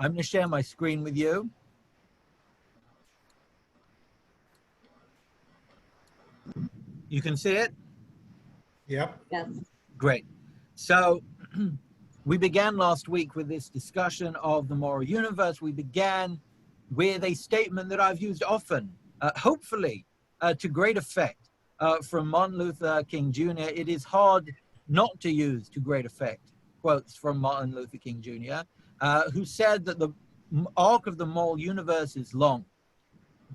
I'm going to share my screen with you. You can see it? Yep. Yes. Great. So we began last week with this discussion of the moral universe. We began with a statement that I've used often, hopefully to great effect, from Martin Luther King Jr. It is hard not to use to great effect quotes from Martin Luther King Jr., who said that the arc of the moral universe is long,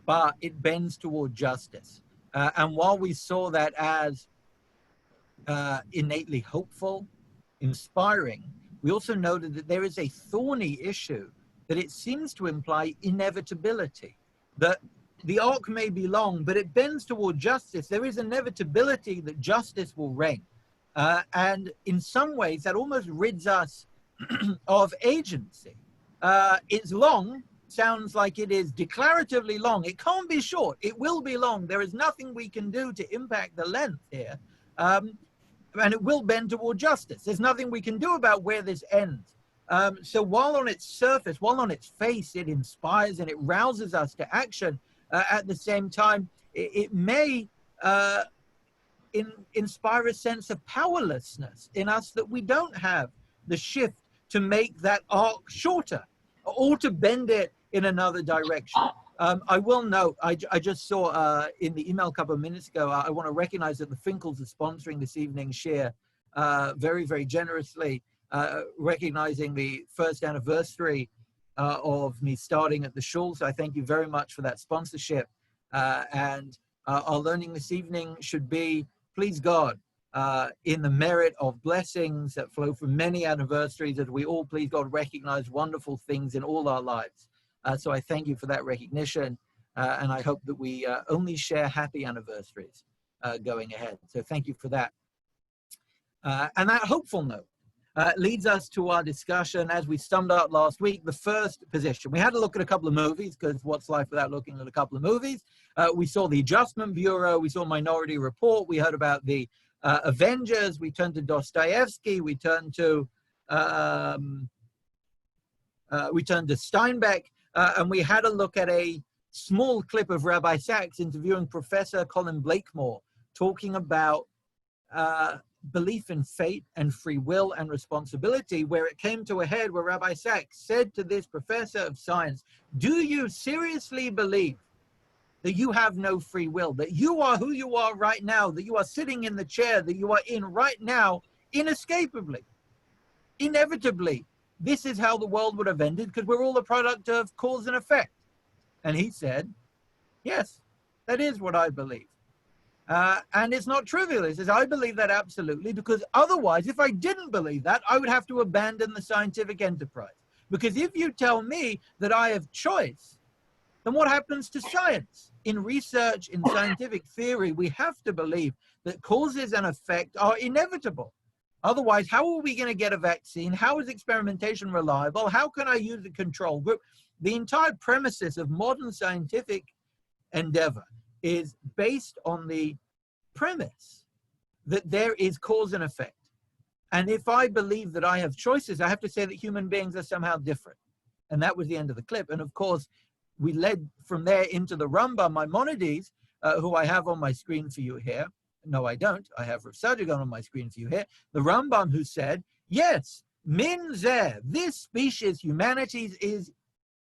but it bends toward justice. And while we saw that as innately hopeful, inspiring, we also noted that there is a thorny issue that it seems to imply inevitability, that the arc may be long, but it bends toward justice. There is inevitability that justice will reign. And in some ways, that almost rids us of agency. It's long, sounds like it is declaratively long. It can't be short. It will be long. There is nothing we can do to impact the length here. And it will bend toward justice. There's nothing we can do about where this ends. So while on its surface, while on its face, it inspires and it rouses us to action, at the same time, it may inspire a sense of powerlessness in us, that we don't have the shift to make that arc shorter or to bend it in another direction. I will note, I just saw in the email a couple of minutes ago, I want to recognize that the Finkels are sponsoring this evening's share very, very generously, recognizing the first anniversary of me starting at the shul. So I thank you very much for that sponsorship. And our learning this evening should be, please God, in the merit of blessings that flow from many anniversaries, as we all, please God, recognize wonderful things in all our lives. So I thank you for that recognition, and I hope that we only share happy anniversaries going ahead. So thank you for that. And that hopeful note leads us to our discussion, as we summed up last week, the first position. We had to look at a couple of movies, because what's life without looking at a couple of movies? We saw the Adjustment Bureau, we saw Minority Report, we heard about the Avengers, we turned to Dostoevsky, we turned to Steinbeck, and we had a look at a small clip of Rabbi Sachs interviewing Professor Colin Blakemore, talking about belief in fate and free will and responsibility, where it came to a head where Rabbi Sachs said to this professor of science, do you seriously believe that you have no free will, that you are who you are right now, that you are sitting in the chair that you are in right now, inescapably, inevitably? This is how the world would have ended, because we're all a product of cause and effect. And he said, yes, that is what I believe. And it's not trivial. He says, I believe that absolutely, because otherwise, if I didn't believe that, I would have to abandon the scientific enterprise. Because if you tell me that I have choice, then what happens to science? In research, in scientific theory, we have to believe that causes and effect are inevitable. Otherwise, how are we going to get a vaccine? How is experimentation reliable? How can I use a control group? The entire premises of modern scientific endeavor is based on the premise that there is cause and effect. And if I believe that I have choices, I have to say that human beings are somehow different. And that was the end of the clip. And of course, we led from there into the Rambam Maimonides, who I have on my screen for you here. No, I don't. I have Rav Sajigan on my screen for you here. The Rambam, who said, yes, min zeh, this species, humanity, is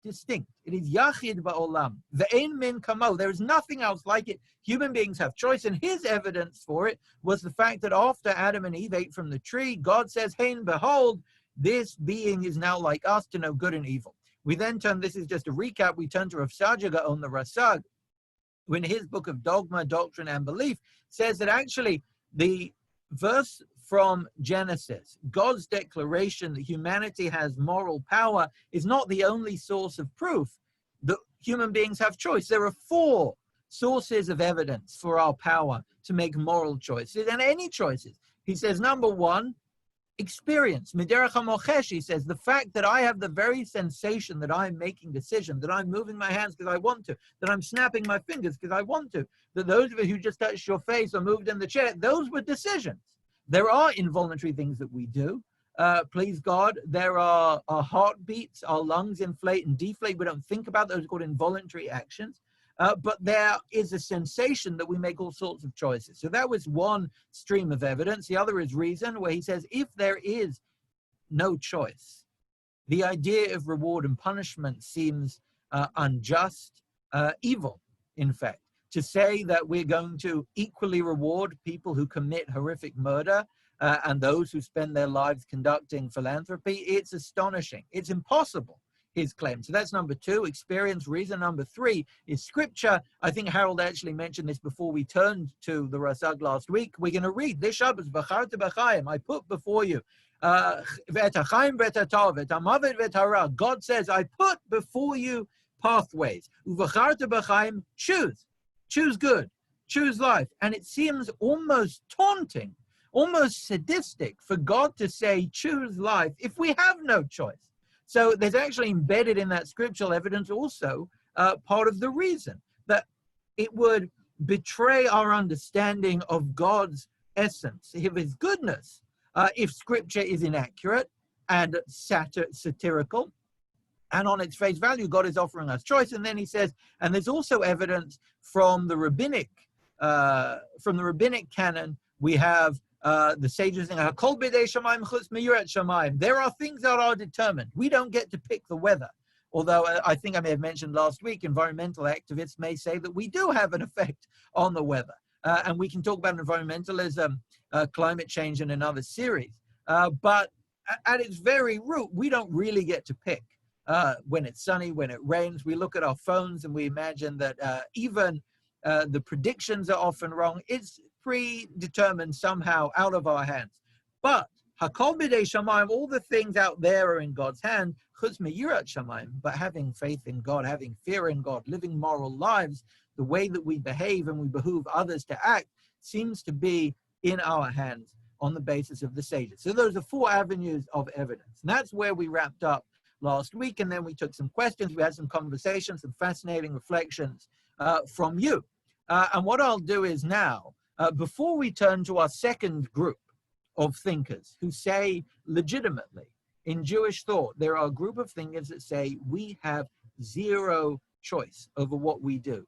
distinct. It is yachid ba'olam. Ve'ein min kamo. There is nothing else like it. Human beings have choice, and his evidence for it was the fact that after Adam and Eve ate from the tree, God says, hein, behold, this being is now like us to know good and evil. We then turn, this is just a recap, we turn to Rav Sajiga on the Rasag, who in his book of Dogma, Doctrine, and Belief says that actually the verse from Genesis, God's declaration that humanity has moral power, is not the only source of proof that human beings have choice. There are 4 sources of evidence for our power to make moral choices, and any choices. He says, number 1, experience. Miderech HaMochesh, he says, the fact that I have the very sensation that I'm making decisions, that I'm moving my hands because I want to, that I'm snapping my fingers because I want to, that those of you who just touched your face or moved in the chair, those were decisions. There are involuntary things that we do, please God. There are our heartbeats, our lungs inflate and deflate. We don't think about those, called involuntary actions. But there is a sensation that we make all sorts of choices. So that was one stream of evidence. The other is reason, where he says, if there is no choice, the idea of reward and punishment seems unjust, evil, in fact. To say that we're going to equally reward people who commit horrific murder and those who spend their lives conducting philanthropy, it's astonishing. It's impossible, his claim. So that's number two, experience, reason. Number three is scripture. I think Harold actually mentioned this before we turned to the Rasag last week. We're going to read this Shabbos, V'charta b'chaim, I put before you, God says, I put before you pathways. Uv'charta b'chaim, choose good, choose life. And it seems almost taunting, almost sadistic for God to say, choose life, if we have no choice. So there's actually embedded in that scriptural evidence also part of the reason that it would betray our understanding of God's essence, of his goodness, if scripture is inaccurate and satirical. And on its face value, God is offering us choice. And then he says, and there's also evidence from the rabbinic canon. We have the sages saying, there are things that are determined. We don't get to pick the weather. Although I think I may have mentioned last week, environmental activists may say that we do have an effect on the weather. And we can talk about environmentalism, climate change in another series. But at its very root, we don't really get to pick. When it's sunny, when it rains, we look at our phones and we imagine that even the predictions are often wrong. It's predetermined somehow, out of our hands. But Hakol b'dei shamayim, all the things out there are in God's hand. Chutz miyirat shamayim, but having faith in God, having fear in God, living moral lives, the way that we behave and we behoove others to act seems to be in our hands on the basis of the sages. So those are four avenues of evidence. And that's where we wrapped up last week, and then we took some questions, we had some conversations, some fascinating reflections from you. And what I'll do is now, before we turn to our second group of thinkers who say legitimately in Jewish thought, there are a group of thinkers that say we have zero choice over what we do.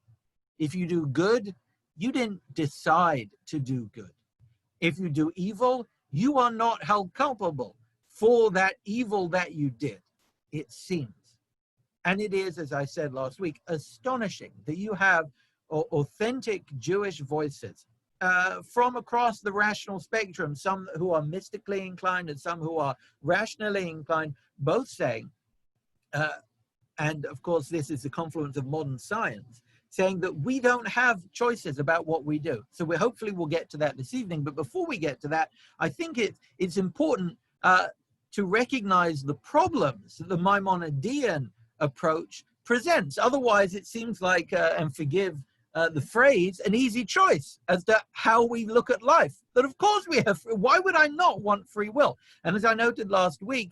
If you do good, you didn't decide to do good. If you do evil, you are not held culpable for that evil that you did. It seems. And it is, as I said last week, astonishing that you have authentic Jewish voices from across the rational spectrum, some who are mystically inclined and some who are rationally inclined, both saying, and of course this is the confluence of modern science, saying that we don't have choices about what we do. So hopefully we'll get to that this evening. But before we get to that, I think it's important to recognize the problems that the Maimonidean approach presents. Otherwise, it seems like, and forgive the phrase, an easy choice as to how we look at life. That of course we have, why would I not want free will? And as I noted last week,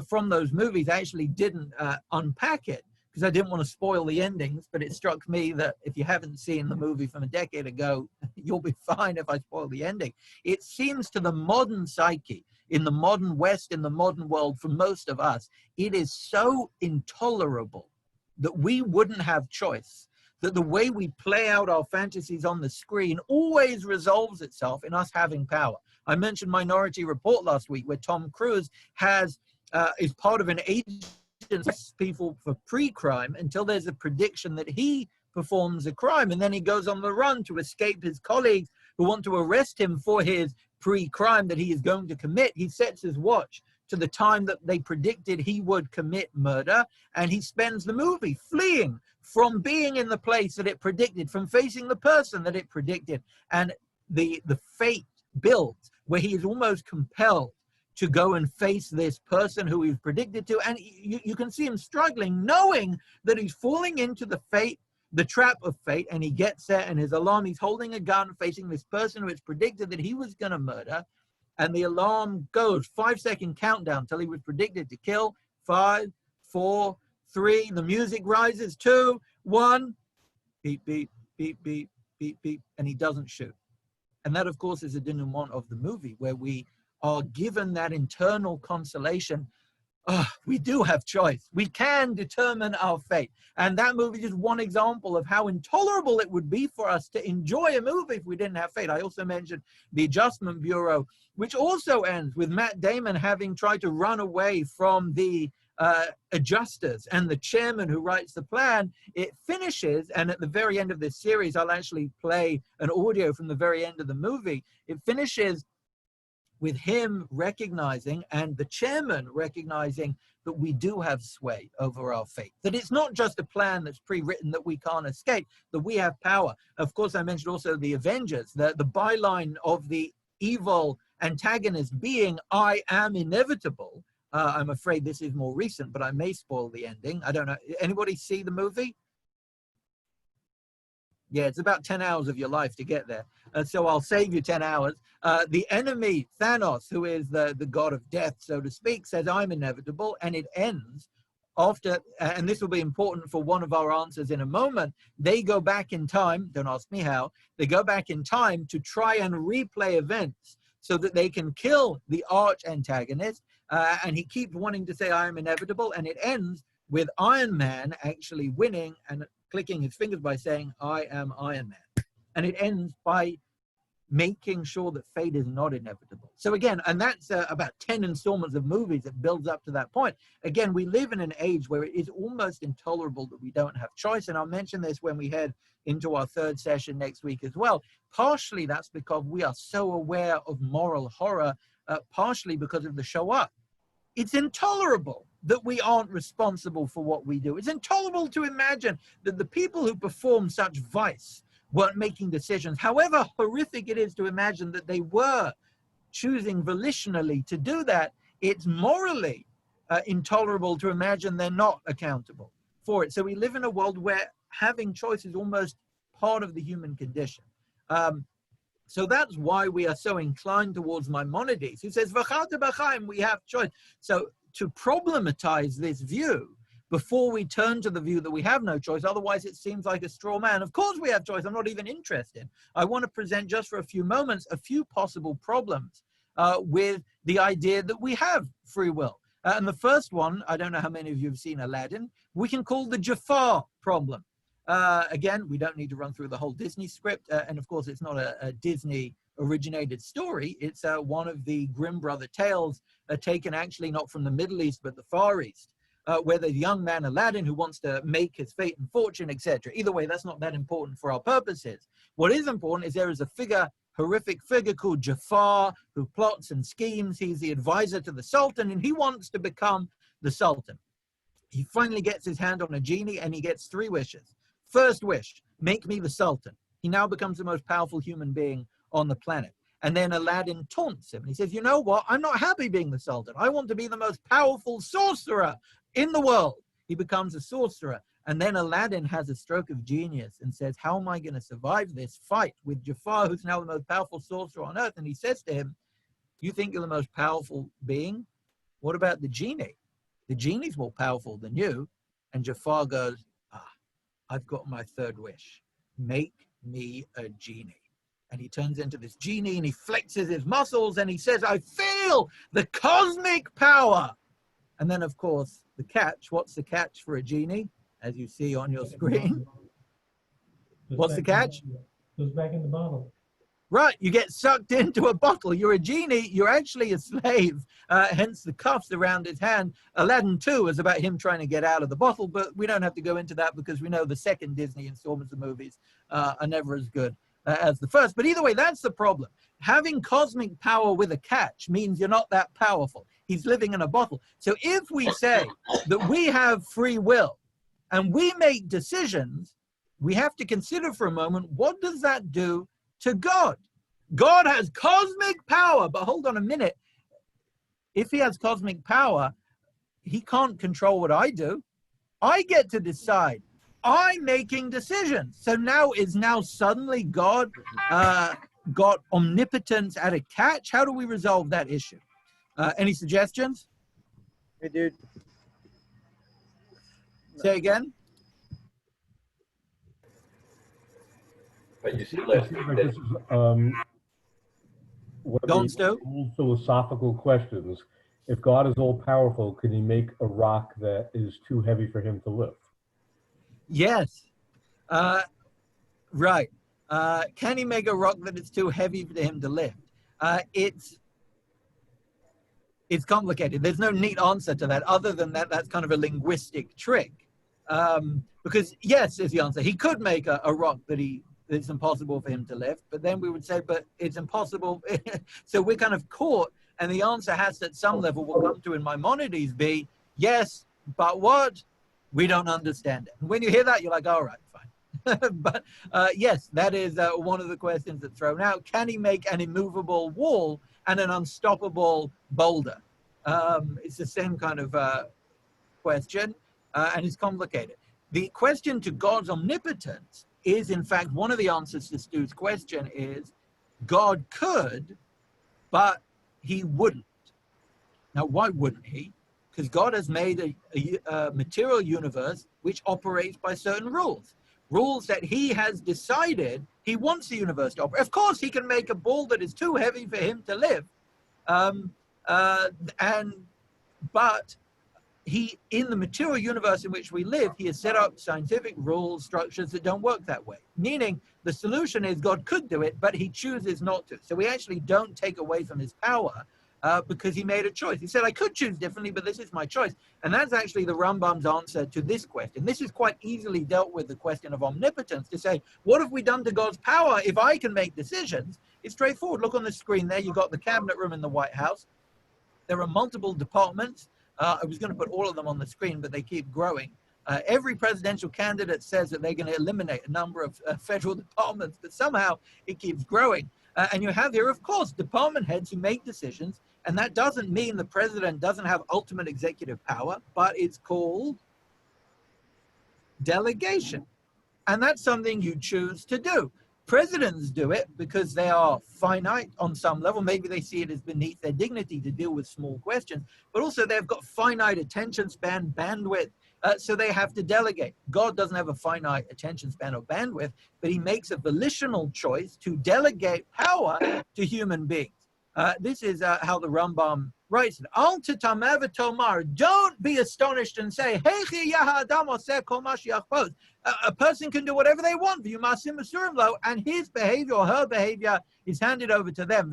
from those movies, I actually didn't unpack it because I didn't want to spoil the endings, but it struck me that if you haven't seen the movie from a decade ago, you'll be fine if I spoil the ending. It seems to the modern psyche, in the modern West, in the modern world, for most of us, it is so intolerable that we wouldn't have choice, that the way we play out our fantasies on the screen always resolves itself in us having power. I mentioned Minority Report last week, where Tom Cruise is part of an agency people for pre-crime until there's a prediction that he performs a crime, and then he goes on the run to escape his colleagues who want to arrest him for his pre-crime that he is going to commit. He sets his watch to the time that they predicted he would commit murder, and he spends the movie fleeing from being in the place that it predicted, from facing the person that it predicted, and the fate builds where he is almost compelled to go and face this person who he's predicted to, and you can see him struggling, knowing that he's falling into the trap of fate, and he gets there, and his alarm, he's holding a gun facing this person who is predicted that he was going to murder, and the alarm goes, 5-second countdown till he was predicted to kill. 5, 4, 3, the music rises, 2, 1, beep, beep, beep, beep, beep, beep, and he doesn't shoot. And that, of course, is a denouement of the movie, where we are given that internal consolation. Oh, we do have choice. We can determine our fate. And that movie is one example of how intolerable it would be for us to enjoy a movie if we didn't have fate. I also mentioned The Adjustment Bureau, which also ends with Matt Damon having tried to run away from the adjusters and the chairman who writes the plan. It finishes, and at the very end of this series, I'll actually play an audio from the very end of the movie. It finishes with him recognizing, and the chairman recognizing, that we do have sway over our fate, that it's not just a plan that's pre-written that we can't escape, that we have power. Of course, I mentioned also the Avengers, the byline of the evil antagonist being, I am inevitable. I'm afraid this is more recent, but I may spoil the ending. I don't know. Anybody see the movie? Yeah, it's about 10 hours of your life to get there. So I'll save you 10 hours. The enemy, Thanos, who is the god of death, so to speak, says, I'm inevitable. And it ends after, and this will be important for one of our answers in a moment, they go back in time, don't ask me how, they go back in time to try and replay events so that they can kill the arch antagonist. And he keeps wanting to say, I am inevitable. And it ends with Iron Man actually winning and clicking his fingers by saying, I am Iron Man. And it ends by making sure that fate is not inevitable. So again, and that's about 10 installments of movies that builds up to that point. Again, we live in an age where it is almost intolerable that we don't have choice. And I'll mention this when we head into our third session next week as well. Partially that's because we are so aware of moral horror, partially because of the Shoah. It's intolerable that we aren't responsible for what we do. It's intolerable to imagine that the people who perform such vice weren't making decisions, however horrific it is to imagine that they were choosing volitionally to do that. It's morally intolerable to imagine they're not accountable for it. So we live in a world where having choice is almost part of the human condition. So that's why we are so inclined towards Maimonides, who says, "V'chata b'chaim," we have choice. So to problematize this view before we turn to the view that we have no choice, otherwise it seems like a straw man. Of course we have choice. I'm not even interested. I want to present just for a few moments a few possible problems with the idea that we have free will. And the first one, I don't know how many of you have seen Aladdin, we can call the Jafar problem. Again, we don't need to run through the whole Disney script. And of course, it's not a Disney originated story. It's one of the Grimm brother tales taken actually not from the Middle East, but the Far East, where the young man Aladdin who wants to make his fate and fortune, etc. Either way, that's not that important for our purposes. What is important is there is a figure, horrific figure called Jafar, who plots and schemes. He's the advisor to the Sultan, and he wants to become the Sultan. He finally gets his hand on a genie, and he gets 3 wishes. First wish, make me the Sultan. He now becomes the most powerful human being on the planet. And then Aladdin taunts him. And he says, you know what? I'm not happy being the Sultan. I want to be the most powerful sorcerer in the world. He becomes a sorcerer. And then Aladdin has a stroke of genius and says, how am I going to survive this fight with Jafar, who's now the most powerful sorcerer on earth? And he says to him, you think you're the most powerful being? What about the genie? The genie's more powerful than you. And Jafar goes, I've got my 3rd wish. Make me a genie. And he turns into this genie and he flexes his muscles and he says, I feel the cosmic power. And then, of course, the catch. What's the catch for a genie, as you see on your screen? What's the catch? Goes back in the bottle. Right, you get sucked into a bottle. You're a genie, you're actually a slave, hence the cuffs around his hand. Aladdin 2 is about him trying to get out of the bottle, but we don't have to go into that because we know the second Disney installments of movies are never as good as the first. But either way, that's the problem. Having cosmic power with a catch means you're not that powerful. He's living in a bottle. So if we say that we have free will and we make decisions, we have to consider for a moment, what does that do to God? God has cosmic power, but hold on a minute. If he has cosmic power, he can't control what I do. I get to decide. I'm making decisions. So now suddenly God got omnipotence at a catch? How do we resolve that issue? Any suggestions? Hey, dude. Say again? But you see, It seems like this is one of Don't the Stu? old philosophical questions. If God is all powerful, can he make a rock that is too heavy for him to lift? Yes. Right. Can he make a rock that is too heavy for him to lift? It's complicated. There's no neat answer to that other than that's kind of a linguistic trick. Because yes, is the answer. He could make a rock that's impossible for him to lift, but then we would say, but it's impossible. So we're kind of caught, and the answer has to, at some level, we'll come to in Maimonides, be yes, but what? We don't understand it. And when you hear that, you're like, all right, fine. But yes, that is one of the questions that's thrown out. Can he make an immovable wall and an unstoppable boulder? It's the same kind of question, and it's complicated. The question to God's omnipotence is, in fact, one of the answers to Stu's question is God could, but he wouldn't. Now, why wouldn't he? Because God has made a material universe which operates by certain rules that he has decided he wants the universe to operate. Of course, he can make a ball that is too heavy for him to lift, but he, in the material universe in which we live, he has set up scientific rules, structures that don't work that way. Meaning the solution is God could do it, but he chooses not to. So we actually don't take away from his power because he made a choice. He said, I could choose differently, but this is my choice. And that's actually the Rambam's answer to this question. This is quite easily dealt with, the question of omnipotence, to say, what have we done to God's power if I can make decisions? It's straightforward. Look on the screen there. You've got the cabinet room in the White House. There are multiple departments. I was going to put all of them on the screen, but they keep growing. Every presidential candidate says that they're going to eliminate a number of federal departments, but somehow it keeps growing. And you have here, of course, department heads who make decisions, and that doesn't mean the president doesn't have ultimate executive power, but it's called delegation. And that's something you choose to do. Presidents do it because they are finite on some level. Maybe they see it as beneath their dignity to deal with small questions, but also they've got finite attention span, bandwidth, so they have to delegate. God doesn't have a finite attention span or bandwidth, but he makes a volitional choice to delegate power to human beings. This is how the Rambam writes it. Al titamev tomar, don't be astonished and say, a person can do whatever they want, and his behavior or her behavior is handed over to them.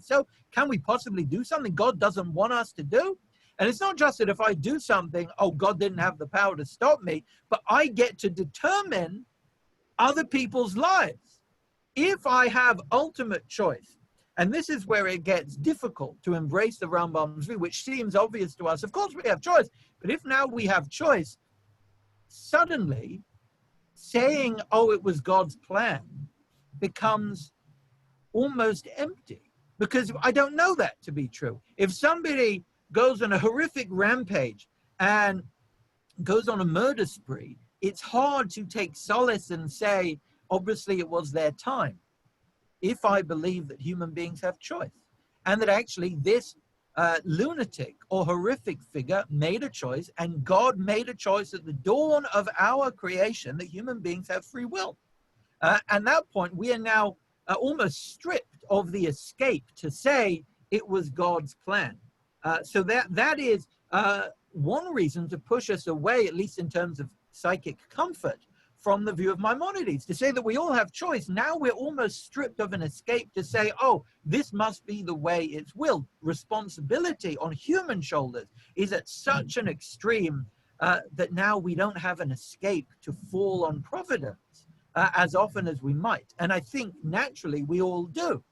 So can we possibly do something God doesn't want us to do? And it's not just that if I do something, oh, God didn't have the power to stop me, but I get to determine other people's lives. If I have ultimate choice, and this is where it gets difficult to embrace the Rambam's view, which seems obvious to us. Of course, we have choice, but if now we have choice, suddenly saying, oh, it was God's plan becomes almost empty, because I don't know that to be true. If somebody goes on a horrific rampage and goes on a murder spree, it's hard to take solace and say, obviously it was their time, if I believe that human beings have choice, and that actually this lunatic or horrific figure made a choice, and God made a choice at the dawn of our creation that human beings have free will. At that point, we are now almost stripped of the escape to say it was God's plan. So that is one reason to push us away, at least in terms of psychic comfort, from the view of Maimonides, to say that we all have choice. Now we're almost stripped of an escape to say, oh, this must be the way it's willed. Responsibility on human shoulders is at such an extreme that now we don't have an escape to fall on providence as often as we might. And I think naturally we all do.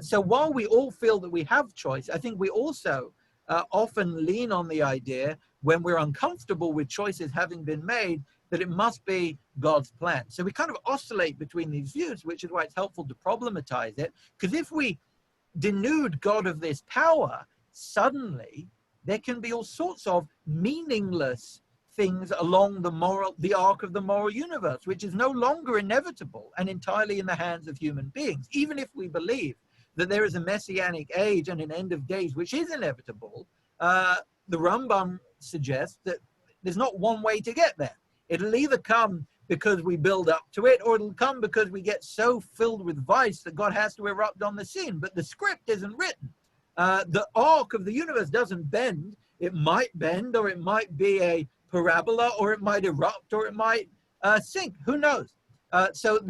So while we all feel that we have choice, I think we also often lean on the idea, when we're uncomfortable with choices having been made, that it must be God's plan. So we kind of oscillate between these views, which is why it's helpful to problematize it. Because if we denude God of this power, suddenly there can be all sorts of meaningless things along the arc of the moral universe, which is no longer inevitable and entirely in the hands of human beings. Even if we believe that there is a messianic age and an end of days, which is inevitable, the Rambam suggests that there's not one way to get there. It'll either come because we build up to it, or it'll come because we get so filled with vice that God has to erupt on the scene. But the script isn't written. The arc of the universe doesn't bend. It might bend, or it might be a parabola, or it might erupt, or it might sink. Who knows? So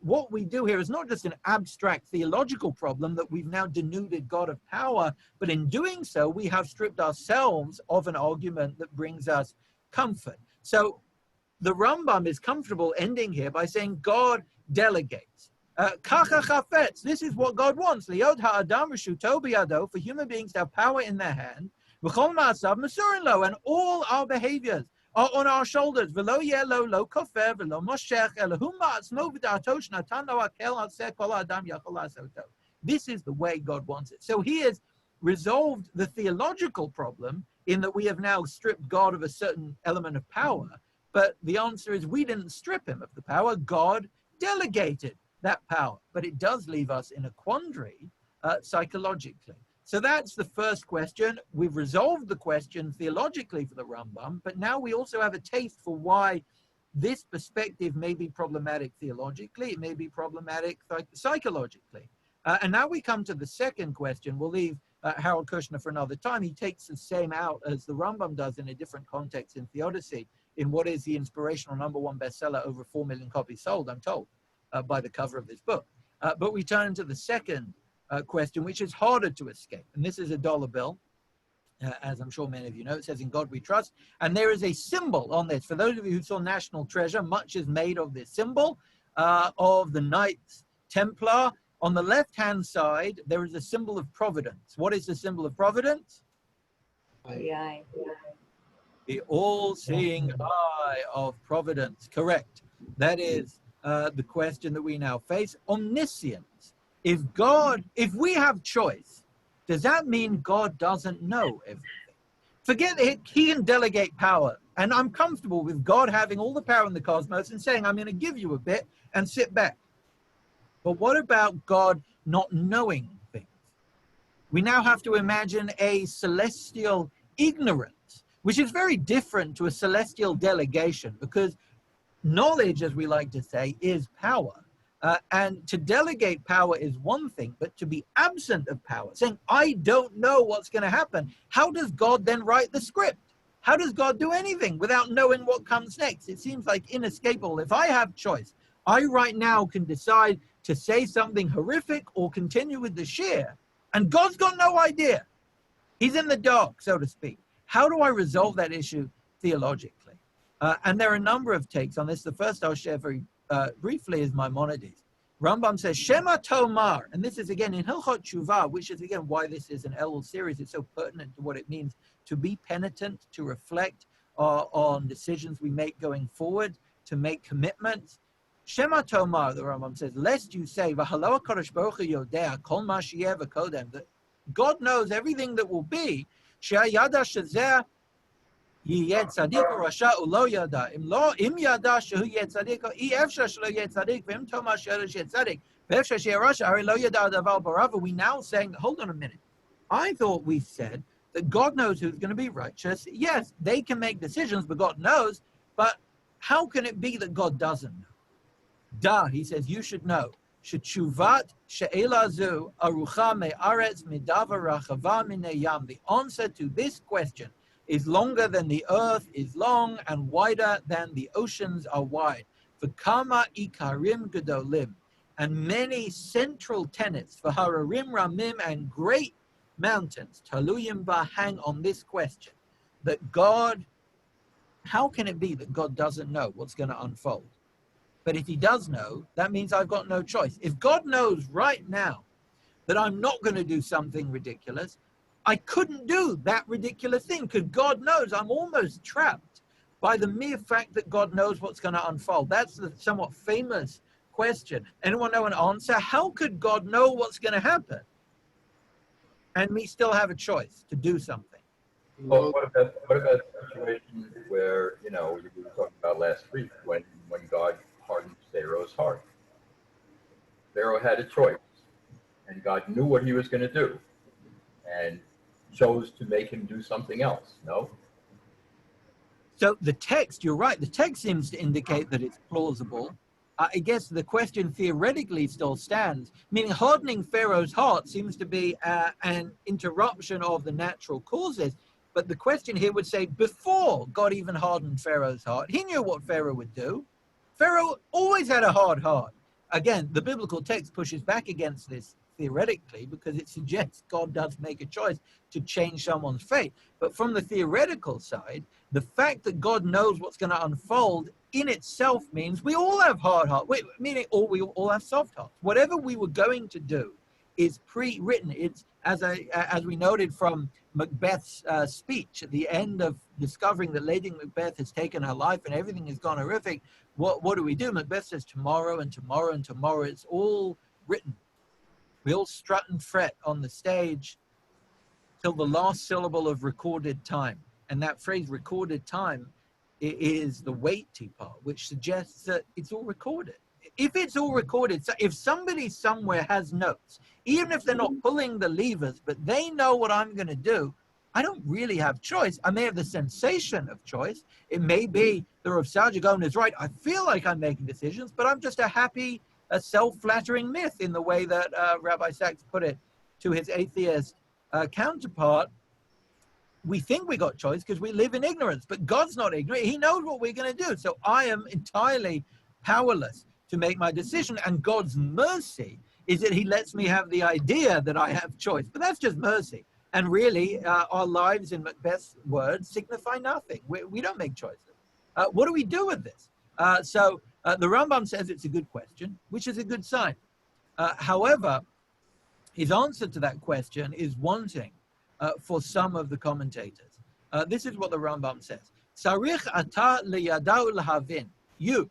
what we do here is not just an abstract theological problem that we've now denuded God of power, but in doing so, we have stripped ourselves of an argument that brings us comfort. So the Rambam is comfortable ending here by saying God delegates. Kacha chafetz, this is what God wants. Liod ha'adam reshuto biyado, for human beings to have power in their hand. V'chol ma'asav mesurin lo, and all our behaviors are on our shoulders. V'lo yelo lo kofer v'lo moshech elohu ma'atzmo v'da'ato shnatan lo hakel aseh kol ha'adam yachol la'asoto. This is the way God wants it. So he has resolved the theological problem in that we have now stripped God of a certain element of power. But the answer is we didn't strip him of the power. God delegated that power. But it does leave us in a quandary psychologically. So that's the first question. We've resolved the question theologically for the Rambam, but now we also have a taste for why this perspective may be problematic theologically, it may be problematic psychologically. And now we come to the second question. We'll leave Harold Kushner for another time. He takes the same out as the Rambam does in a different context in Theodicy, in what is the inspirational #1 bestseller, over 4 million copies sold, I'm told, by the cover of this book. But we turn to the second question, which is harder to escape. And this is a dollar bill, as I'm sure many of you know. It says, "In God we trust." And there is a symbol on this. For those of you who saw National Treasure, much is made of this symbol of the Knights Templar. On the left-hand side, there is a symbol of providence. What is the symbol of providence? The all-seeing eye of providence. Correct. That is the question that we now face. Omniscience. If we have choice, does that mean God doesn't know everything? Forget it, he can delegate power. And I'm comfortable with God having all the power in the cosmos and saying, I'm going to give you a bit and sit back. But what about God not knowing things? We now have to imagine a celestial ignorance, which is very different to a celestial delegation, because knowledge, as we like to say, is power. And to delegate power is one thing, but to be absent of power, saying, I don't know what's going to happen. How does God then write the script? How does God do anything without knowing what comes next? It seems like inescapable. If I have choice, I right now can decide to say something horrific or continue with the share, and God's got no idea. He's in the dark, so to speak. How do I resolve that issue theologically? And there are a number of takes on this. The first I'll share very briefly is Maimonides. Rambam says, Shema Tomar, and this is again in Hilchot Tshuva, which is again why this is an Ellul series. It's so pertinent to what it means to be penitent, to reflect on decisions we make going forward, to make commitments. Shema Tomar, the Rambam says, lest you say, V'halo HaKadosh Baruch Hu Yodea Kol Ma Sheyeh V'Kodem, that God knows everything that will be. She'ayada Shezeh Yeh Tzadik Rasha Ulo Yada. Im Yada Shehu Yeh Tzadik, I Efsha Shelo Yeh Tzadik, V'im Tomar She'elu Yeh Tzadik, V'efsha She'eh Rasha, Hari Lo Yada Davar Barava. We now saying, hold on a minute. I thought we said that God knows who's going to be righteous. Yes, they can make decisions, but God knows. But how can it be that God doesn't know? Da, he says, you should know. Shechuvat she'elazu arucha me'aretz midava rachava mineyam. The answer to this question is longer than the earth is long and wider than the oceans are wide. V'kama ikarim gedolim. And many central tenets for hararim ramim and great mountains, taluyim ba, hang on this question. That God, how can it be that God doesn't know what's going to unfold? But if he does know, that means I've got no choice. If God knows right now that I'm not going to do something ridiculous, I couldn't do that ridiculous thing, because God knows I'm almost trapped by the mere fact that God knows what's going to unfold. That's the somewhat famous question. Anyone know an answer? How could God know what's going to happen and me still have a choice to do something? Well, what about the situation where, we were talking about last week, when God hardened Pharaoh's heart? Pharaoh had a choice, and God knew what he was going to do, and chose to make him do something else. No? So the text, you're right, the text seems to indicate that it's plausible. I guess the question theoretically still stands, meaning hardening Pharaoh's heart seems to be an interruption of the natural causes. But the question here would say, before God even hardened Pharaoh's heart, he knew what Pharaoh would do. Pharaoh always had a hard heart. Again, the biblical text pushes back against this theoretically because it suggests God does make a choice to change someone's fate. But from the theoretical side, the fact that God knows what's going to unfold in itself means we all have hard hearts, meaning we all have soft hearts. Whatever we were going to do is pre-written. It's, as we noted from Macbeth's speech at the end of discovering that Lady Macbeth has taken her life and everything has gone horrific. What do? Macbeth says tomorrow and tomorrow and tomorrow. It's all written. We all strut and fret on the stage till the last syllable of recorded time. And that phrase, recorded time, is the weighty part, which suggests that it's all recorded. If it's all recorded, so if somebody somewhere has notes, even if they're not pulling the levers, but they know what I'm going to do, I don't really have choice. I may have the sensation of choice. It may be the Rav Sargagone is right. I feel like I'm making decisions, but I'm just a self-flattering myth in the way that Rabbi Sachs put it to his atheist counterpart. We think we got choice because we live in ignorance, but God's not ignorant. He knows what we're going to do. So I am entirely powerless to make my decision. And God's mercy is that he lets me have the idea that I have choice, but that's just mercy. And really, our lives, in Macbeth's words, signify nothing. We don't make choices. What do we do with this? So the Rambam says it's a good question, which is a good sign. However, his answer to that question is wanting for some of the commentators. This is what the Rambam says. Sarich ata liyadau lahavin. You,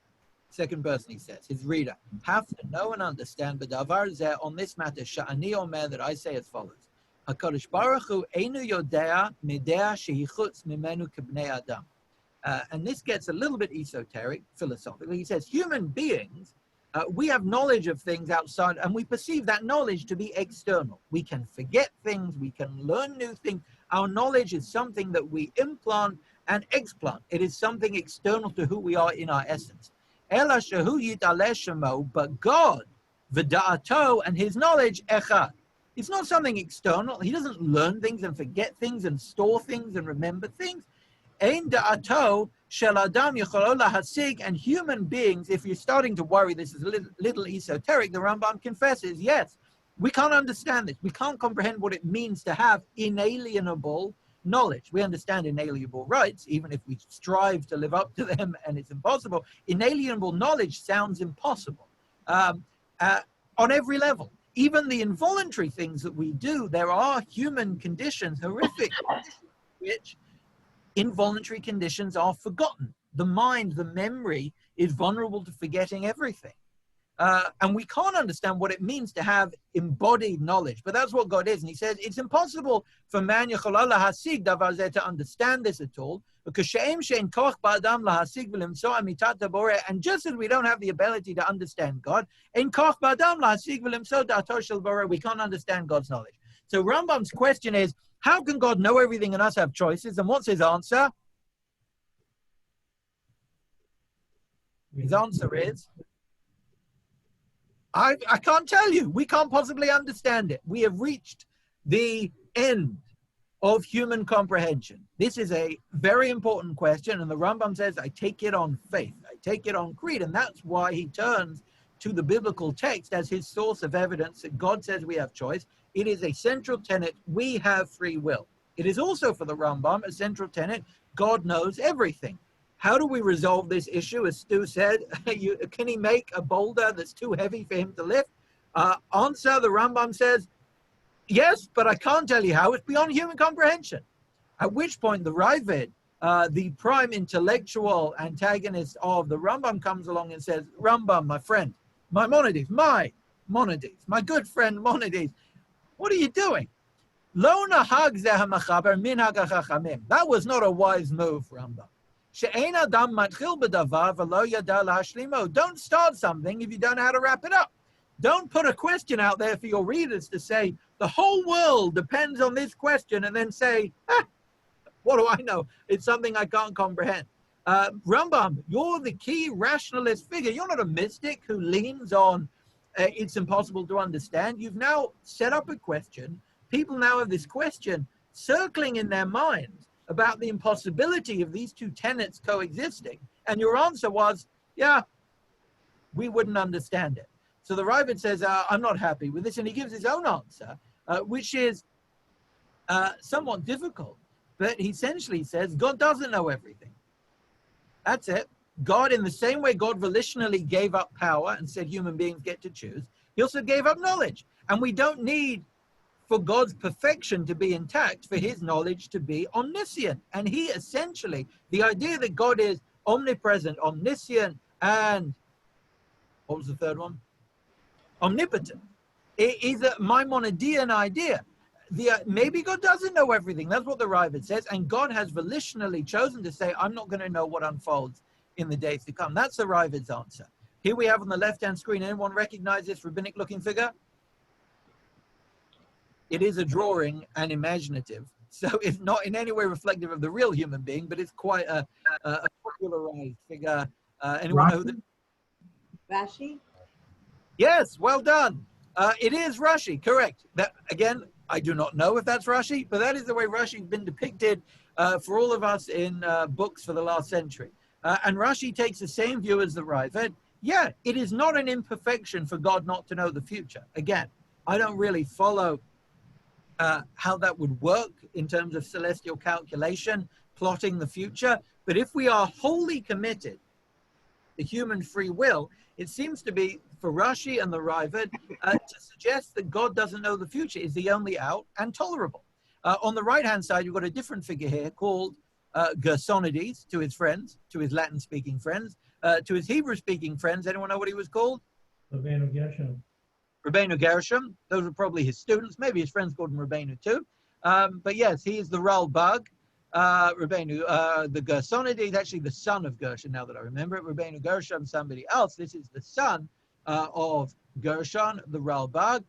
second person he says, his reader, have to know and understand b'davar zeh, on this matter, sha'ani omer, that I say as follows. HaKadosh Baruch Hu einu yodea midea shehi chutz mimenu k'bnei adam. And this gets a little bit esoteric, philosophically. He says, human beings, we have knowledge of things outside, and we perceive that knowledge to be external. We can forget things, we can learn new things. Our knowledge is something that we implant and explant. It is something external to who we are in our essence. Ela shehu yitaleh shemo, but God, v'da'ato, and his knowledge, echad. It's not something external. He doesn't learn things and forget things and store things and remember things. Ein da'ato shel adam yicholol lahasig, and human beings, if you're starting to worry this is a little esoteric, the Rambam confesses, yes, we can't understand this. We can't comprehend what it means to have inalienable knowledge. We understand inalienable rights, even if we strive to live up to them, and it's impossible. Inalienable knowledge sounds impossible on every level. Even the involuntary things that we do, there are human conditions, horrific, which involuntary conditions are forgotten. The mind, the memory, is vulnerable to forgetting everything. And we can't understand what it means to have embodied knowledge, but that's what God is. And he says it's impossible for man to understand this at all, because and just as we don't have the ability to understand God, we can't understand God's knowledge. So Rambam's question is, how can God know everything and us have choices? And what's his answer? His answer is, I can't tell you. We can't possibly understand it. We have reached the end of human comprehension. This is a very important question, and the Rambam says, I take it on faith. I take it on creed, and that's why he turns to the biblical text as his source of evidence that God says we have choice. It is a central tenet. We have free will. It is also, for the Rambam, a central tenet. God knows everything. How do we resolve this issue? As Stu said, can he make a boulder that's too heavy for him to lift? Answer, the Rambam says, yes, but I can't tell you how. It's beyond human comprehension. At which point the Ravid, the prime intellectual antagonist of the Rambam, comes along and says, Rambam, my friend, Maimonides, my good friend Maimonides, what are you doing? That was not a wise move, Rambam. Don't start something if you don't know how to wrap it up. Don't put a question out there for your readers to say, the whole world depends on this question, and then say, what do I know? It's something I can't comprehend. Rambam, you're the key rationalist figure. You're not a mystic who leans on it's impossible to understand. You've now set up a question. People now have this question circling in their minds about the impossibility of these two tenets coexisting. And your answer was, yeah, we wouldn't understand it. So the Ravid says, I'm not happy with this. And he gives his own answer, which is somewhat difficult. But he essentially says, God doesn't know everything. That's it. God, in the same way God volitionally gave up power and said human beings get to choose, he also gave up knowledge. And we don't need for God's perfection to be intact for his knowledge to be omniscient. And he essentially, the idea that God is omnipresent, omniscient, and what was the third one? Omnipotent. It is a Maimonidean idea. Maybe God doesn't know everything. That's what the Ravid says. And God has volitionally chosen to say, I'm not going to know what unfolds in the days to come. That's the Ravid's answer. Here we have on the left-hand screen, anyone recognize this rabbinic-looking figure? It is a drawing and imaginative. So it's not in any way reflective of the real human being, but it's quite a popularized figure. Anyone know that? Rashi? Yes, well done. It is Rashi, correct. That, again, I do not know if that's Rashi, but that is the way Rashi has been depicted for all of us in books for the last century. And Rashi takes the same view as the Ravid. Yeah, it is not an imperfection for God not to know the future. Again, I don't really follow how that would work in terms of celestial calculation, plotting the future. But if we are wholly committed to human free will, it seems to be, for Rashi and the Ravid, to suggest that God doesn't know the future is the only out and tolerable. On the right-hand side, you've got a different figure here called Gersonides, to his friends, to his Latin-speaking friends, to his Hebrew-speaking friends. Anyone know what he was called? Rabbeinu Gershom. Rabbeinu Gershom. Those were probably his students. Maybe his friends called him Rabbeinu too. But yes, he is the Ralbag. Rabbeinu, the Gersonides, actually the son of Gershom, now that I remember it. Rabbeinu Gershom, somebody else. This is the son of Gershon, the Ralbag.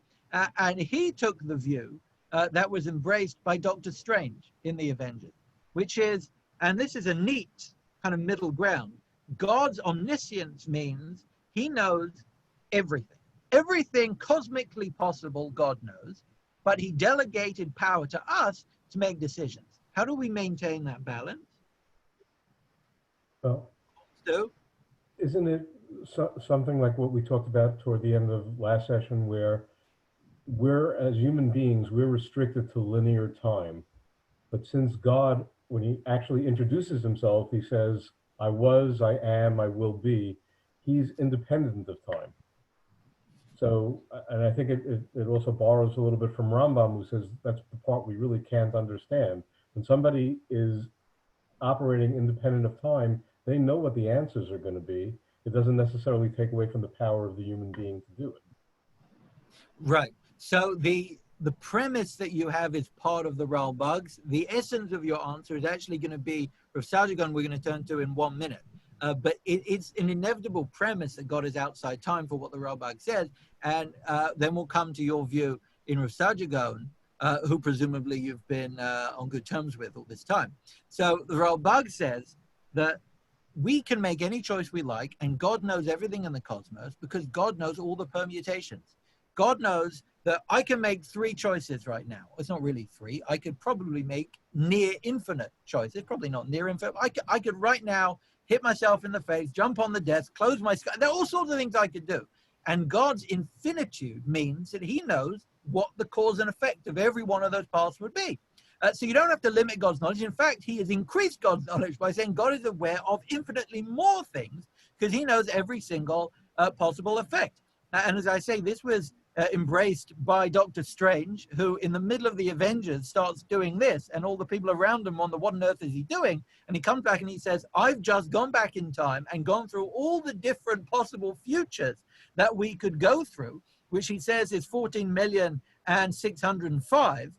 And he took the view that was embraced by Dr. Strange in the Avengers, which is, and this is a neat kind of middle ground, God's omniscience means he knows everything. Everything cosmically possible, God knows, but he delegated power to us to make decisions. How do we maintain that balance? Well, So, isn't it something like what we talked about toward the end of last session, where we're, as human beings, we're restricted to linear time. But since God, when he actually introduces himself, he says, I was, I am, I will be. He's independent of time. So, and I think it also borrows a little bit from Rambam, who says that's the part we really can't understand. When somebody is operating independent of time, they know what the answers are going to be. It doesn't necessarily take away from the power of the human being to do it. right. So the premise that you have is part of the Ralbugs. The essence of your answer is actually going to be Rav Sargon, we're going to turn to in 1 minute. But it's an inevitable premise that God is outside time for what the Ralbag says. And then we'll come to your view in Rav Sargon, who presumably you've been on good terms with all this time. So the Ralbag says that we can make any choice we like, and God knows everything in the cosmos because God knows all the permutations. God knows that I can make 3 choices right now. It's not really 3. I could probably make near infinite choices. Probably not near infinite. I could right now hit myself in the face, jump on the desk, close my sky. There are all sorts of things I could do. And God's infinitude means that he knows what the cause and effect of every one of those paths would be. So you don't have to limit God's knowledge. In fact, he has increased God's knowledge by saying God is aware of infinitely more things because he knows every single possible effect. And as I say, this was embraced by Dr. Strange, who in the middle of the Avengers starts doing this, and all the people around him wonder, what on earth is he doing? And he comes back and he says, I've just gone back in time and gone through all the different possible futures that we could go through, which he says is 14,605,000.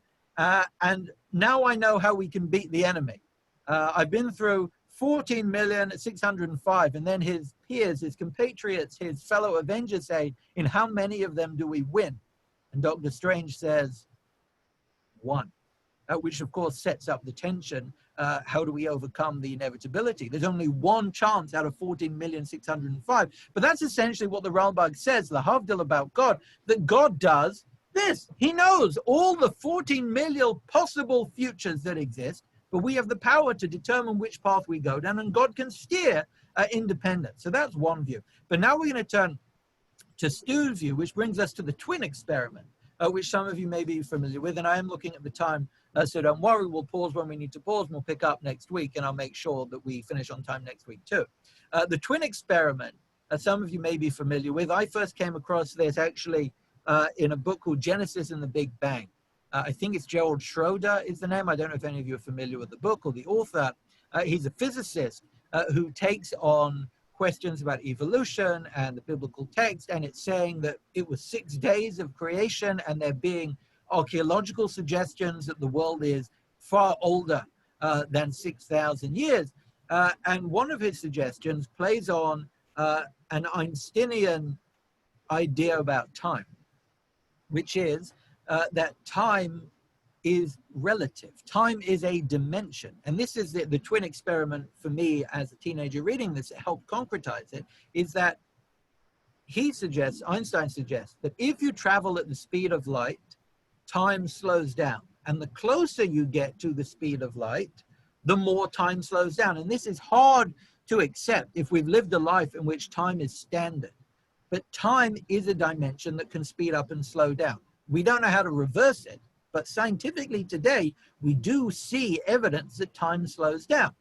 And now I know how we can beat the enemy. I've been through 14,605,000, and then his peers, his compatriots, his fellow Avengers say, in how many of them do we win? And Dr. Strange says, 1. which of course sets up the tension. How do we overcome the inevitability? There's only one chance out of 14,605,000. But that's essentially what the Ralbag says, the Havdil about God, that God does this. He knows all the 14 million possible futures that exist, but we have the power to determine which path we go down, and God can steer independent. So that's one view. But now we're going to turn to Stu's view, which brings us to the twin experiment, which some of you may be familiar with. And I am looking at the time, so don't worry, we'll pause when we need to pause, and we'll pick up next week, and I'll make sure that we finish on time next week too. The twin experiment, some of you may be familiar with. I first came across this actually in a book called Genesis and the Big Bang. I think it's Gerald Schroeder is the name. I don't know if any of you are familiar with the book or the author. He's a physicist who takes on questions about evolution and the biblical text, and it's saying that it was 6 days of creation, and there being archaeological suggestions that the world is far older than 6,000 years. And one of his suggestions plays on an Einsteinian idea about time, which is that time is relative. Time is a dimension. And this is the twin experiment for me as a teenager reading this, it helped concretize it, is that Einstein suggests that if you travel at the speed of light, time slows down. And the closer you get to the speed of light, the more time slows down. And this is hard to accept if we've lived a life in which time is standard. But time is a dimension that can speed up and slow down. We don't know how to reverse it, but scientifically today, we do see evidence that time slows down.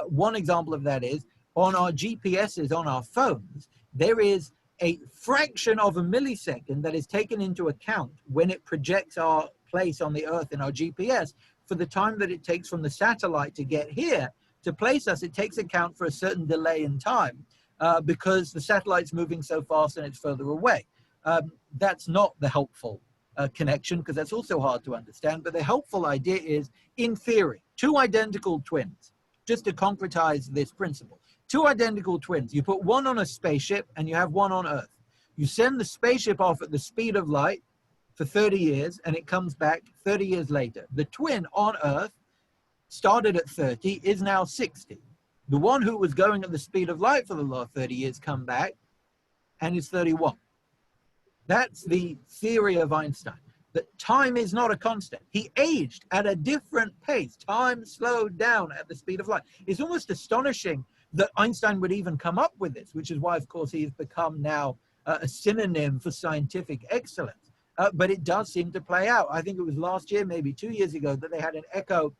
One example of that is on our GPSs, on our phones, there is a fraction of a millisecond that is taken into account when it projects our place on the Earth in our GPS for the time that it takes from the satellite to get here to place us. It takes account for a certain delay in time because the satellite's moving so fast and it's further away. That's not the helpful connection, because that's also hard to understand. But the helpful idea is, in theory, two identical twins, just to concretize this principle. Two identical twins, you put one on a spaceship and you have one on Earth. You send the spaceship off at the speed of light for 30 years and it comes back 30 years later. The twin on Earth started at 30, is now 60. The one who was going at the speed of light for the last 30 years come back and is 31. That's the theory of Einstein, that time is not a constant. He aged at a different pace. Time slowed down at the speed of light. It's almost astonishing that Einstein would even come up with this, which is why, of course, he's become now a synonym for scientific excellence. But it does seem to play out. I think it was last year, maybe 2 years ago, that they had an echo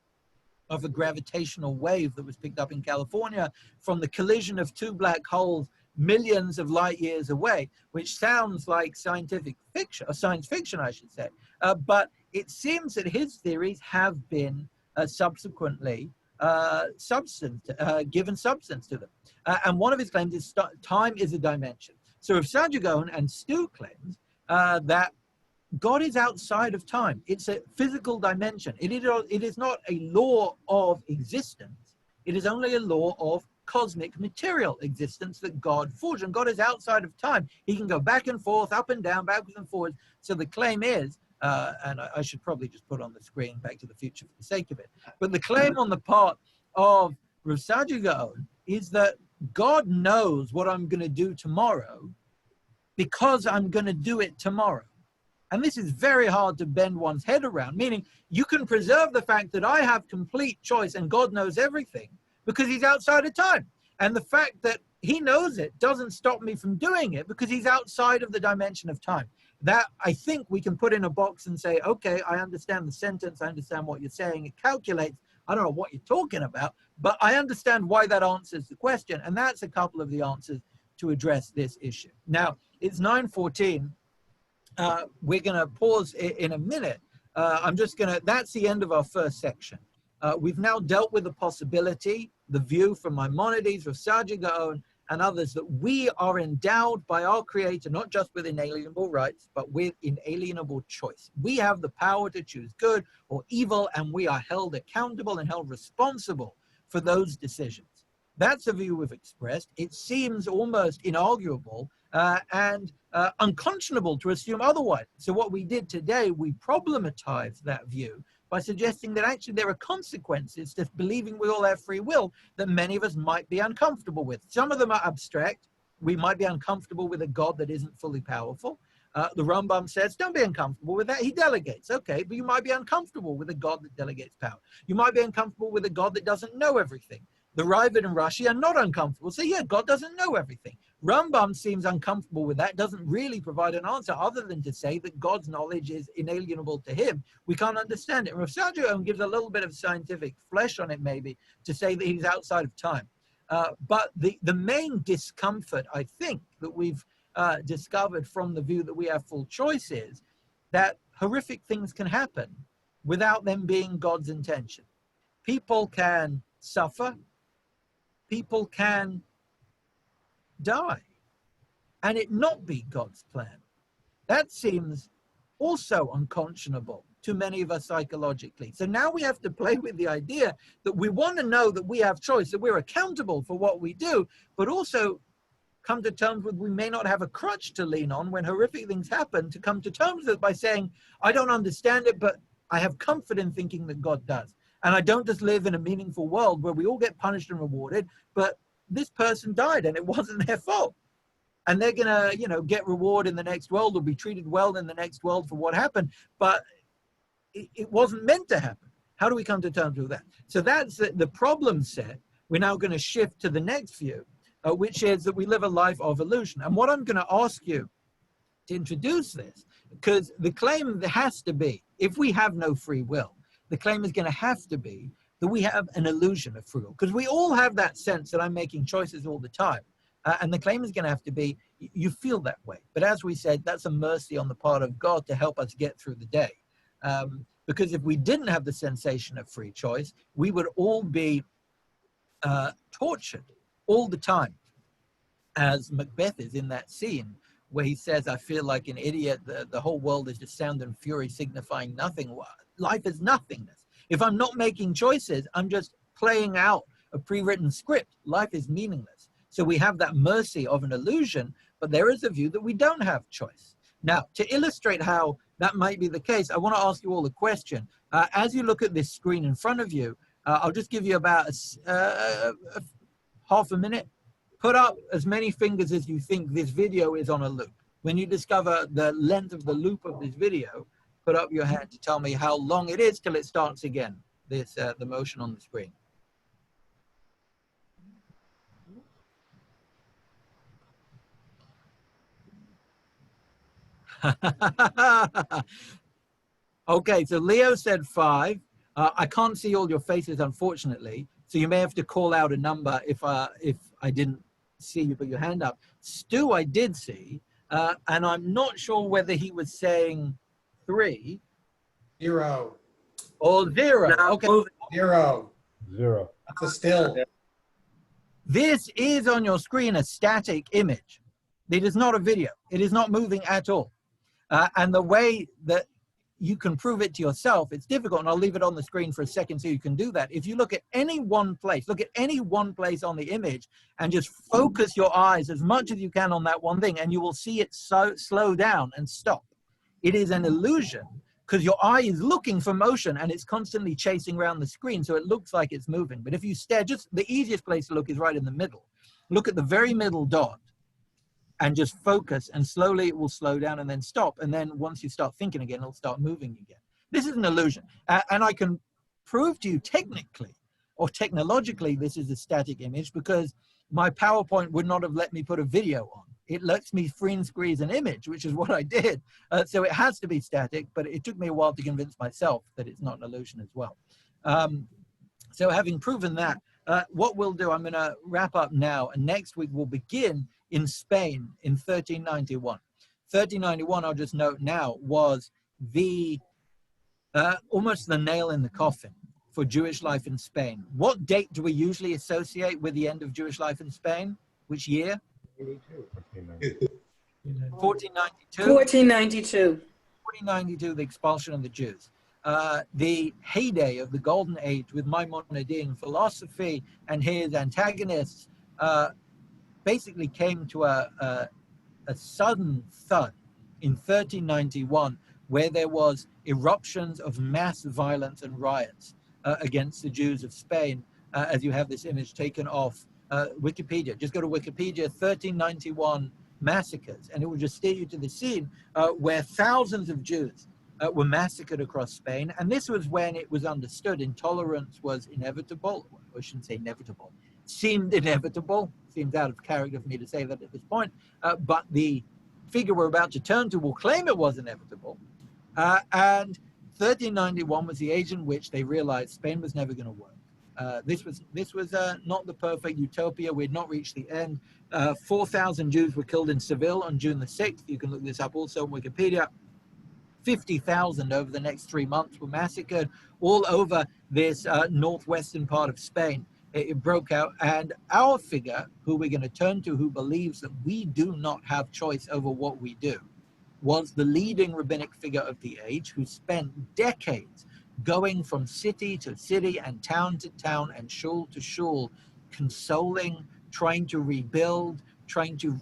of a gravitational wave that was picked up in California from the collision of two black holes millions of light years away, which sounds like scientific fiction, or science fiction, I should say. But it seems that his theories have been subsequently given substance to them. And one of his claims is time is a dimension. So if Sergio Gaon and Stu claims that God is outside of time, it's a physical dimension. It is not a law of existence. It is only a law of cosmic material existence that God forged. And God is outside of time. He can go back and forth, up and down, backwards and forwards. So the claim is, and I should probably just put on the screen Back to the Future for the sake of it, but the claim on the part of Rav Sergio Gaon is that God knows what I'm going to do tomorrow because I'm going to do it tomorrow. And this is very hard to bend one's head around, meaning you can preserve the fact that I have complete choice and God knows everything because he's outside of time. And the fact that he knows it doesn't stop me from doing it because he's outside of the dimension of time. That, I think, we can put in a box and say, okay, I understand the sentence, I understand what you're saying, it calculates, I don't know what you're talking about, but I understand why that answers the question. And that's a couple of the answers to address this issue. Now, it's 9:14. We're going to pause in a minute. That's the end of our first section. We've now dealt with the possibility, the view from Maimonides, Rav Sergio Gaon, and others, that we are endowed by our Creator, not just with inalienable rights, but with inalienable choice. We have the power to choose good or evil, and we are held accountable and held responsible for those decisions. That's a view we've expressed. It seems almost inarguable and unconscionable to assume otherwise. So what we did today, we problematized that view by suggesting that actually there are consequences to believing we all have free will that many of us might be uncomfortable with. Some of them are abstract. We might be uncomfortable with a God that isn't fully powerful. The Rambam says, don't be uncomfortable with that. He delegates. Okay, but you might be uncomfortable with a God that delegates power. You might be uncomfortable with a God that doesn't know everything. The Ravid and Rashi are not uncomfortable. So yeah, God doesn't know everything. Rambam seems uncomfortable with that, doesn't really provide an answer other than to say that God's knowledge is inalienable to him. We can't understand it. Rav Sadio gives a little bit of scientific flesh on it maybe to say that he's outside of time. But the main discomfort, I think, that we've discovered from the view that we have full choice is that horrific things can happen without them being God's intention. People can suffer. People can die and it not be God's plan. That seems also unconscionable to many of us psychologically. So now we have to play with the idea that we want to know that we have choice, that we're accountable for what we do, but also come to terms with we may not have a crutch to lean on when horrific things happen, to come to terms with it by saying, I don't understand it, but I have comfort in thinking that God does. And I don't just live in a meaningful world where we all get punished and rewarded, but this person died and it wasn't their fault. And they're gonna, get reward in the next world or be treated well in the next world for what happened, but it wasn't meant to happen. How do we come to terms with that? So that's the problem set. We're now gonna shift to the next view, which is that we live a life of illusion. And what I'm gonna ask you to introduce this, because the claim has to be, if we have no free will, the claim is gonna have to be that we have an illusion of free will, because we all have that sense that I'm making choices all the time. And the claim is going to have to be, you feel that way. But as we said, that's a mercy on the part of God to help us get through the day. Because if we didn't have the sensation of free choice, we would all be tortured all the time, as Macbeth is in that scene where he says, I feel like an idiot. The whole world is just sound and fury signifying nothing. Life is nothingness. If I'm not making choices, I'm just playing out a pre-written script. Life is meaningless. So we have that mercy of an illusion, but there is a view that we don't have choice. Now, to illustrate how that might be the case, I want to ask you all a question. As you look at this screen in front of you, I'll just give you about half a minute. Put up as many fingers as you think this video is on a loop. When you discover the length of the loop of this video, put up your hand to tell me how long it is till it starts again, the motion on the screen. Okay, so Leo said 5. I can't see all your faces, unfortunately, so you may have to call out a number if I didn't see you put your hand up. Stu, I did see, and I'm not sure whether he was saying 3. 0. Or 0. No, okay. 0. 0. That's a still. This is on your screen a static image. It is not a video. It is not moving at all. And the way that you can prove it to yourself, it's difficult, and I'll leave it on the screen for a second so you can do that. If you look at any one place, look at any one place on the image and just focus your eyes as much as you can on that one thing, and you will see it slow down and stop. It is an illusion because your eye is looking for motion and it's constantly chasing around the screen, so it looks like it's moving. But if you stare, just the easiest place to look is right in the middle. Look at the very middle dot and just focus, and slowly it will slow down and then stop. And then once you start thinking again, it'll start moving again. This is an illusion. And I can prove to you technically or technologically this is a static image because my PowerPoint would not have let me put a video on. It lets me freeze squeeze an image, which is what I did. So it has to be static, but it took me a while to convince myself that it's not an illusion as well. So having proven that, what we'll do, I'm going to wrap up now, and next week we'll begin in Spain in 1391. 1391, I'll just note now, was the almost the nail in the coffin for Jewish life in Spain. What date do we usually associate with the end of Jewish life in Spain? Which year? 1492. 1492. 1492, the expulsion of the Jews. The heyday of the Golden Age with Maimonidean philosophy and his antagonists basically came to a sudden thud in 1391 where there was eruptions of mass violence and riots against the Jews of Spain, as you have this image taken off Wikipedia. Just go to Wikipedia, 1391 massacres, and it will just steer you to the scene where thousands of Jews were massacred across Spain. And this was when it was understood intolerance was inevitable. I shouldn't say inevitable. Seemed inevitable. Seems out of character for me to say that at this point. But the figure we're about to turn to will claim it was inevitable. And 1391 was the age in which they realized Spain was never going to work. This was not the perfect utopia. We had not reached the end. 4,000 Jews were killed in Seville on June the 6th. You can look this up also on Wikipedia. 50,000 over the next 3 months were massacred all over this northwestern part of Spain. It broke out, and our figure, who we're going to turn to, who believes that we do not have choice over what we do, was the leading rabbinic figure of the age, who spent decades going from city to city and town to town and shul to shul, consoling, trying to rebuild, trying to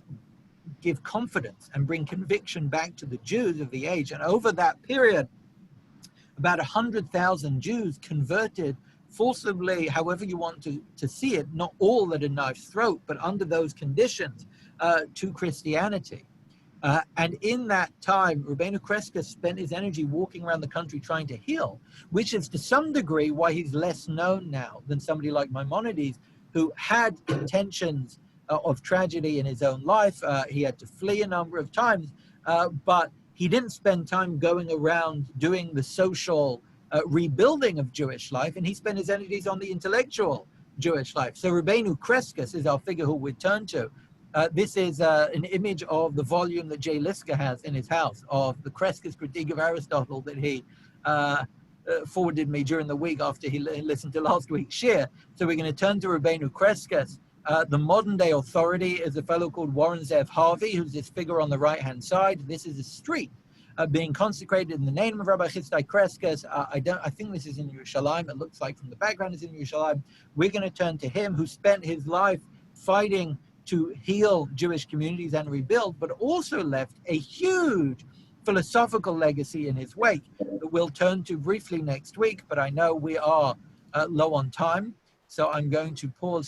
give confidence and bring conviction back to the Jews of the age. And over that period, about 100,000 Jews converted forcibly, however you want to see it, not all at a knife's throat, but under those conditions, to Christianity. And in that time, Rabbeinu Kreska spent his energy walking around the country trying to heal, which is to some degree why he's less known now than somebody like Maimonides, who had intentions of tragedy in his own life. He had to flee a number of times, but he didn't spend time going around doing the social rebuilding of Jewish life, and he spent his energies on the intellectual Jewish life. So Rabbeinu Kreskas is our figure who we turn to. This is an image of the volume that Jay Liska has in his house of the Kreskas Critique of Aristotle that he forwarded me during the week after he listened to last week's share. So we're going to turn to Rabbeinu Kreskas. The modern day authority is a fellow called Warren Zev Harvey, who's this figure on the right-hand side. This is a street being consecrated in the name of Rabbi Chistai Kreskas. I think this is in Yerushalayim. It looks like from the background it's in Yerushalayim. We're going to turn to him, who spent his life fighting to heal Jewish communities and rebuild, but also left a huge philosophical legacy in his wake that we'll turn to briefly next week. But I know we are low on time, so I'm going to pause